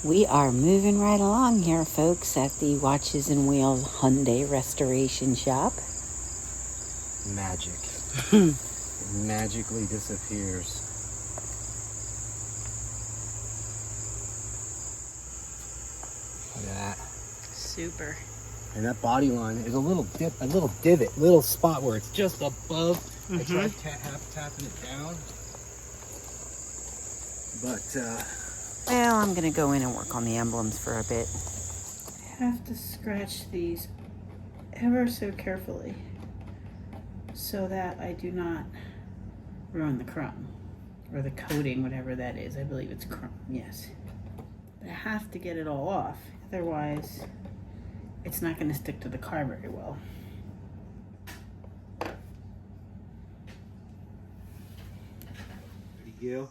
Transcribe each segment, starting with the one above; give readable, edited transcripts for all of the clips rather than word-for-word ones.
We are moving right along here, folks, at the Watches and Wheels Hyundai Restoration Shop. Magic. It magically disappears. Look at that. Super. And that body line is a little divot, little spot where it's just above. I tried tapping it down. But, well, I'm going to go in and work on the emblems for a bit. I have to scratch these ever so carefully so that I do not ruin the chrome or the coating, whatever that is. I believe it's chrome, yes. I have to get it all off, otherwise it's not going to stick to the car very well. ready to go?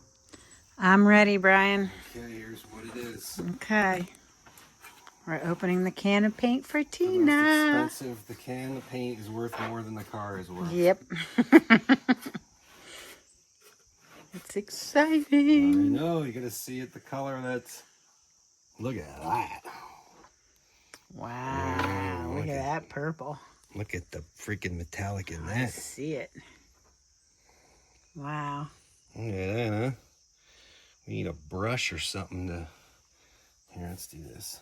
I'm ready, Brian. Okay, here's what it is. Okay. We're opening the can of paint for The Tina. most expensive. The can of paint is worth more than the car is worth. Yep. It's exciting. I know, you gotta see it, the color that's... Look at that. Wow, look at that purple. Look at the freaking metallic in I that. see it. Wow. Look at that, huh? We need a brush or something to... Here, let's do this.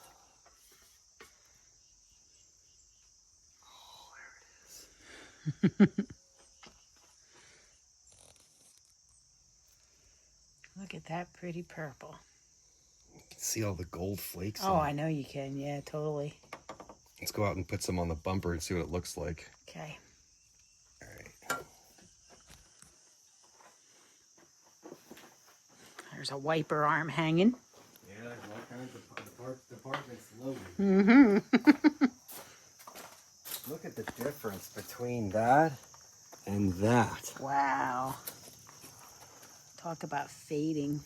Oh, there it is. Look at that pretty purple. You can see all the gold flakes. Oh, I know you can. Yeah, totally. Let's go out and put some on the bumper and see what it looks like. Okay. All right. There's a wiper arm hanging. Yeah, there's all kinds of departments loaded. Mm-hmm. Look at the difference between that and that. Wow. Talk about fading.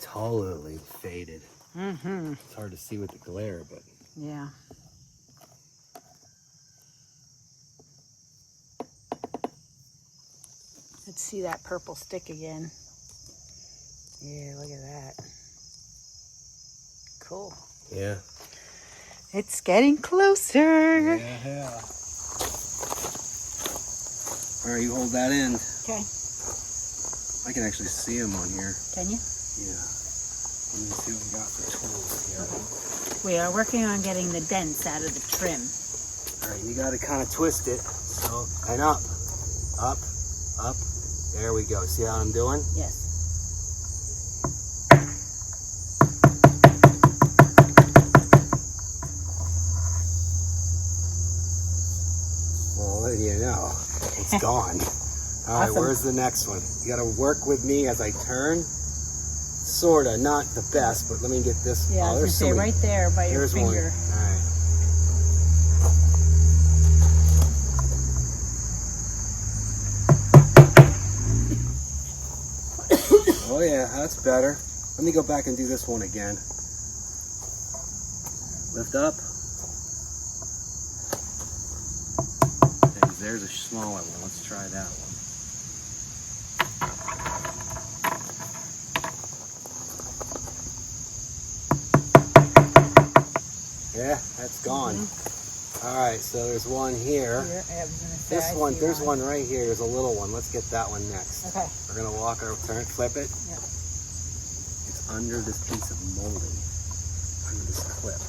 Totally faded. Mm-hmm. It's hard to see with the glare, but... Yeah. Let's see that purple stick again. Yeah, look at that. Cool. Yeah. It's getting closer. Yeah. All right, you hold that end. Okay. I can actually see them on here. Can you? Yeah. Let me see what we got for tools here. We are working on getting the dents out of the trim. All right, you got to kind of twist it. So, and up, up, up. There we go. See how I'm doing? Yes. Well, what do you know? It's gone. All right, Awesome. where's the next one? You got to work with me as I turn. Sorta, not the best, but let me get this. Yeah, I was going to say right there by your Here's finger. one. All right. Oh yeah, that's better. Let me go back and do this one again. Lift up. There's a smaller one. Let's try that one. Yeah, that's gone. All right, so there's one here. There's one right here. There's a little one. Let's get that one next. Okay. We're gonna walk our turn, flip it. Yep. It's under this piece of molding, under this clip.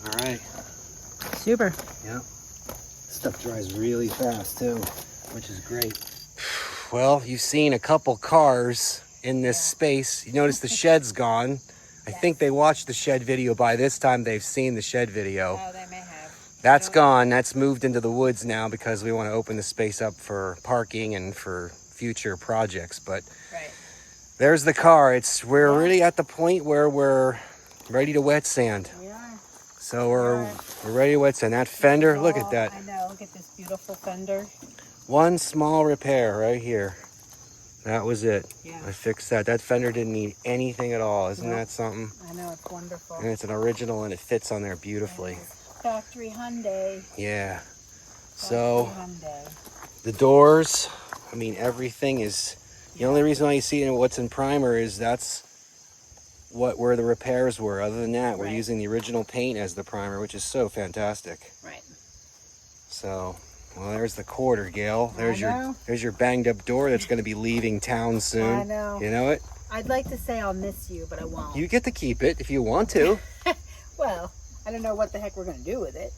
All right. Super. Yep. Stuff dries really fast too, which is great. Well, you've seen a couple cars in this space. You notice the shed's gone. I think they watched the shed video by this time. They've seen the shed video. Oh, they may have. That's gone. That's moved into the woods now because we want to open the space up for parking and for future projects. But Right. there's the car. We're already at the point where we're ready to wet sand. We are. So we're ready to wet sand. That fender, look at that. I know. Look at this beautiful fender. One small repair right here. That was it. Yeah. I fixed that. That fender didn't need anything at all. Isn't that something? I know. It's wonderful. And it's an original and it fits on there beautifully. Factory Hyundai. Yeah. So Hyundai. the doors, I mean, everything is, the only reason why you see what's in primer is that's where the repairs were. Other than that, we're using the original paint as the primer, which is so fantastic. Right. So, well, there's the quarter, Gail. There's your banged up door that's going to be leaving town soon. I know. You know it? I'd like to say I'll miss you, but I won't. You get to keep it if you want to. Well, I don't know what the heck we're going to do with it.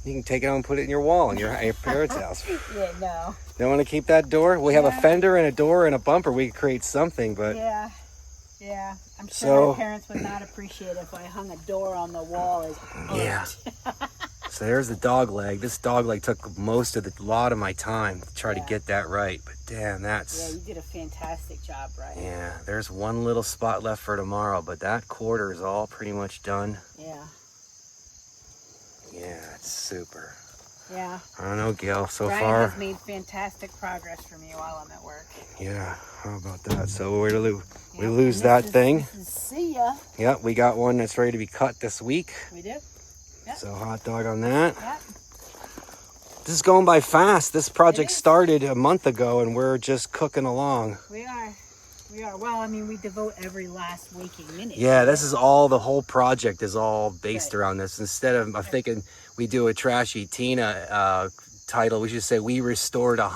You can take it home and put it in your wall in your parents' house. Yeah, no. Don't want to keep that door? We have a fender and a door and a bumper. We could create something, but... Yeah. I'm sure my parents would not appreciate if I hung a door on the wall as art. Yeah. So there's the dog leg. This dog leg took a lot of my time to try to get that right. But damn, that's... Yeah, you did a fantastic job, Ryan. Yeah, there's one little spot left for tomorrow, but that quarter is all pretty much done. Yeah. Yeah, it's super. Yeah. I don't know, Gail, so Ryan far... has made fantastic progress for me while I'm at work. Yeah, how about that? So we lose that thing. See ya. Yep, we got one that's ready to be cut this week. We do. Yep. So hot dog on that. Yep. This is going by fast. This project started a month ago and we're just cooking along. We are. Well, I mean, we devote every last waking minute. Yeah, this is all, the whole project is all based around this. Instead of, I'm thinking we do a Trashy Tina title, we should say we restored a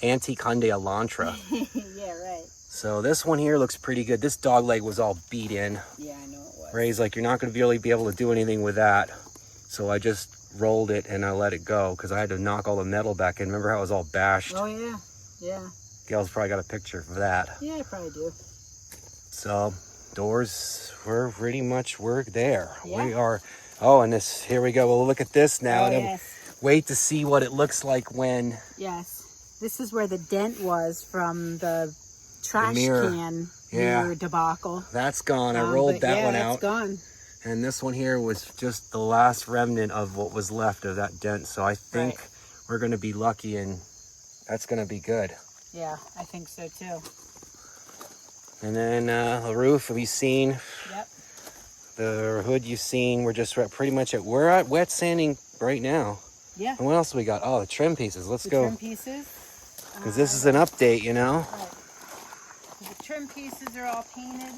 antique Hyundai Elantra. Yeah, right. So this one here looks pretty good. This dog leg was all beat in. Yeah, I know it was. Ray's like, you're not going to really be able to do anything with that. So I just rolled it and I let it go because I had to knock all the metal back in. Remember how it was all bashed? Oh, yeah. Yeah. Gail's probably got a picture of that. Yeah, I probably do. So doors, we're there. Yeah. We are. Oh, and here we go. We'll look at this now. Oh, and yes. Wait to see what it looks like when... Yes. This is where the dent was from the trash mirror. can mirror debacle. That's gone. I rolled that one out. That's gone. And this one here was just the last remnant of what was left of that dent. So I think we're going to be lucky and that's going to be good. Yeah, I think so too. And then the roof we've seen. Yep. The hood you've seen. We're just pretty much we're at wet sanding right now. Yeah. And what else we got? Oh, the trim pieces. Let's go. Trim pieces. Because this is an update, you know. Right. The trim pieces are all painted.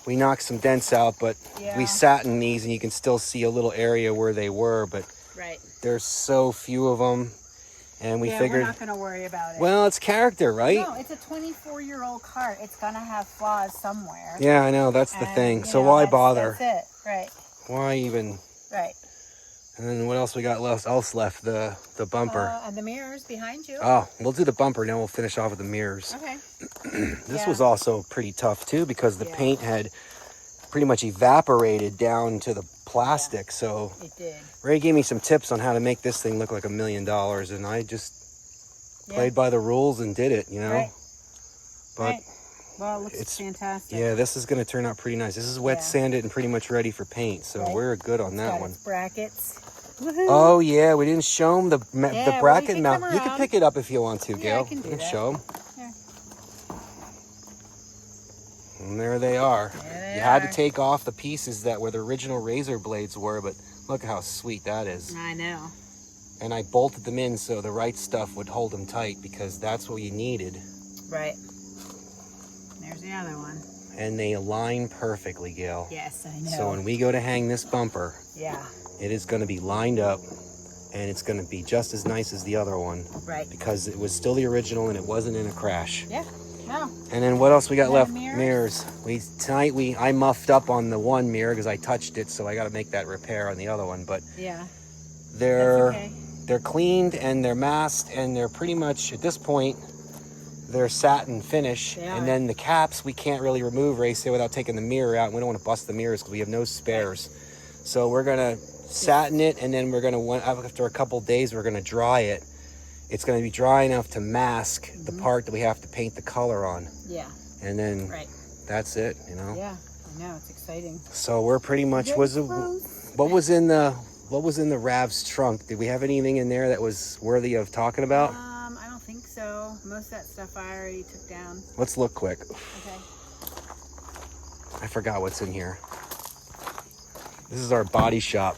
We knocked some dents out, but we satin these and you can still see a little area where they were, but there's so few of them. And we figured... we're not going to worry about it. Well, it's character, right? No, it's a 24-year-old cart. It's going to have flaws somewhere. Yeah, I know. That's the thing. So why bother? That's it. Right. Why even? Right. And then what else we got else left? The bumper. And the mirrors behind you. Oh, we'll do the bumper, now we'll finish off with the mirrors. Okay. This was also pretty tough, too, because the paint had pretty much evaporated down to the plastic. So it did. Ray gave me some tips on how to make this thing look like $1 million, and I just played by the rules and did it, you know. Right. But well, it looks fantastic. Yeah, this is going to turn out pretty nice. This is wet sanded and pretty much ready for paint, so we're good on that one. Its brackets. Woohoo. Oh yeah, we didn't show them the bracket mount. You can pick it up if you want to, Gail. Yeah, I can do you can that. show them. Yeah. And there they are. You had to take off the pieces that where the original razor blades were, but look how sweet that is. I know. And I bolted them in so the right stuff would hold them tight because that's what you needed. Right. There's the other one. And they align perfectly, Gail. Yes, I know. So when we go to hang this bumper, it is going to be lined up and it's going to be just as nice as the other one. Right. Because it was still the original and it wasn't in a crash. Yeah. No. And then what else we got left? Mirrors. Tonight I muffed up on the one mirror because I touched it, so I got to make that repair on the other one. But they're cleaned and they're masked and they're pretty much at this point they're satin finish. And then the caps we can't really remove, Ray said, without taking the mirror out. And we don't want to bust the mirrors because we have no spares. So we're gonna satin it, and then we're gonna after a couple days we're gonna dry it. It's going to be dry enough to mask the part that we have to paint the color on. Yeah. And then that's it, you know. Yeah, I know, it's exciting. So we're pretty much what was in the Rav's trunk? Did we have anything in there that was worthy of talking about? I don't think so. Most of that stuff I already took down. Let's look quick. Okay. I forgot what's in here. This is our body shop.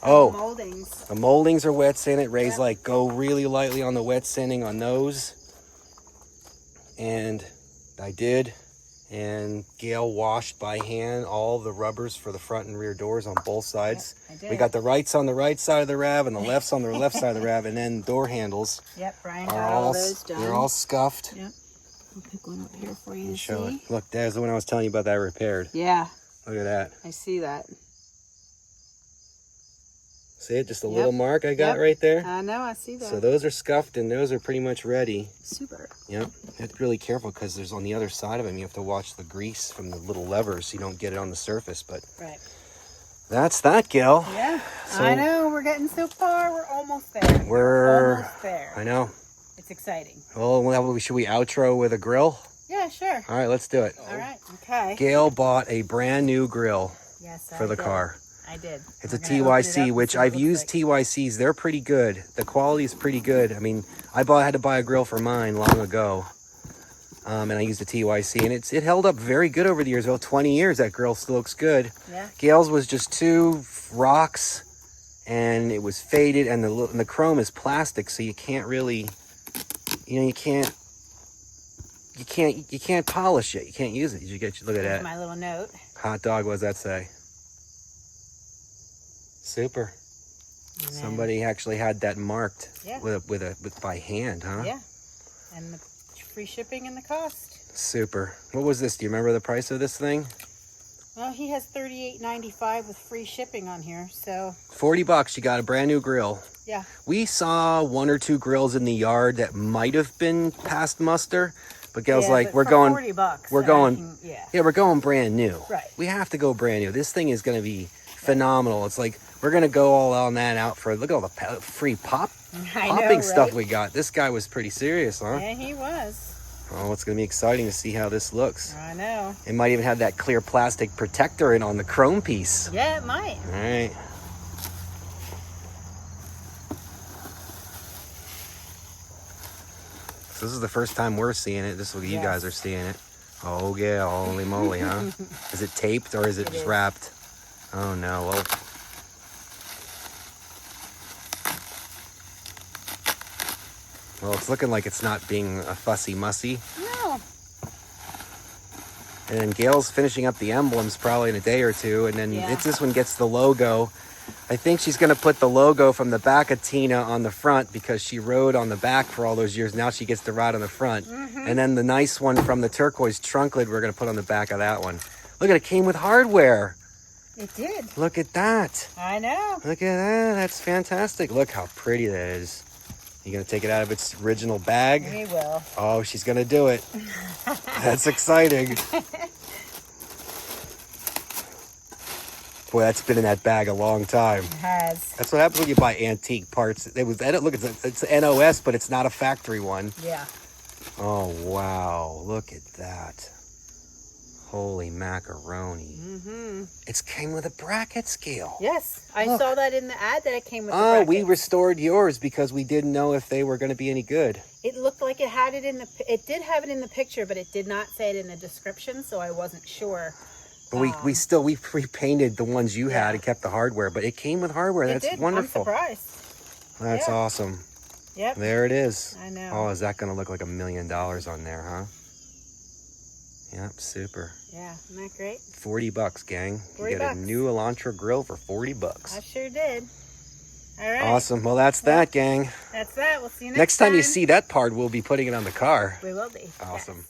Oh, Moldings. the moldings are wet sanded. Ray's like, go really lightly on the wet sanding on those. And I did. And Gail washed by hand all the rubbers for the front and rear doors on both sides. Yep, I did. We got the rights on the right side of the RAV and the lefts on the left side of the RAV, and then door handles. Yep, Brian got all those done. They're all scuffed. Yep. I'll pick one up here for you to Show see. it. Look, there's the one I was telling you about that I repaired. Yeah, Look at that. I see that. See it? Just a little mark I got right there. I know, I see that. So those are scuffed and those are pretty much ready. Super. Yep. You have to be really careful because there's on the other side of them, you have to watch the grease from the little levers so you don't get it on the surface. But that's that, Gil. Yeah, So, I know. We're getting so far. We're almost there. We're almost there. I know. It's exciting. Well, should we outro with a grill? Yeah, sure. All right, let's do it. All right. Okay. Gail bought a brand new grill for the did. car. I did. It's a TYC, which I've used TYCs. They're pretty good. The quality is pretty good. I mean, I had to buy a grill for mine long ago. And I used a TYC, and it held up very good over the years. Well, 20 years, that grill still looks good. Yeah. Gail's was just 2 rocks, and it was faded, and the chrome is plastic, so you can't really, you can't polish it. You can't use it. Look at that. My little note. Hot dog, what does that say? Super. Somebody actually had that marked with by hand, huh? Yeah. And the free shipping and the cost. Super. What was this? Do you remember the price of this thing? Well, he has $38.95 with free shipping on here, so $40. You got a brand new grill. yeah. We saw 1 or 2 grills in the yard that might have been past muster, but Gail's like, we're going $40. we're going brand new. Right. We have to go brand new. This thing is going to be phenomenal. It's like we're going to go all on that out for look at all the free popping stuff we got. This guy was pretty serious, huh? Yeah, he was. Oh, it's going to be exciting to see how this looks. I know. It might even have that clear plastic protector in on the chrome piece. Yeah, it might. All right. So this is the first time we're seeing it. This is what you guys are seeing it. Oh, yeah. Holy moly, huh? Is it taped or is it just wrapped? Oh, no. Well, it's looking like it's not being a fussy mussy. No. And then Gail's finishing up the emblems probably in a day or two. And then this one gets the logo. I think she's going to put the logo from the back of Tina on the front because she rode on the back for all those years. Now she gets to ride on the front. And then the nice one from the turquoise trunk lid we're going to put on the back of that one. Look at it, came with hardware. It did. Look at that. I know. Look at that. That's fantastic. Look how pretty that is. You going to take it out of its original bag? We will. Oh, she's going to do it. That's exciting. Boy, that's been in that bag a long time. It has. That's what happens when you buy antique parts. Look, it's an NOS, but it's not a factory one. Yeah. Oh, wow. Look at that. Holy macaroni. It came with a bracket scale. Yes. I saw that in the ad that it came with the Oh, brackets. we restored yours because we didn't know if they were going to be any good. It looked like it had it in the... It did have it in the picture, but it did not say it in the description, so I wasn't sure. But we repainted the ones you had and kept the hardware, but it came with hardware. That's wonderful. I'm surprised. That's awesome. Yep. There it is. I know. Oh, is that going to look like $1 million on there, huh? Yep, super. Yeah, isn't that great? $40, gang. You get $40. a new Elantra grill for $40. I sure did. All right. Awesome. Well, that's that, gang. That's that. We'll see you Next time you see that part, we'll be putting it on the car. We will be. Awesome. Yes.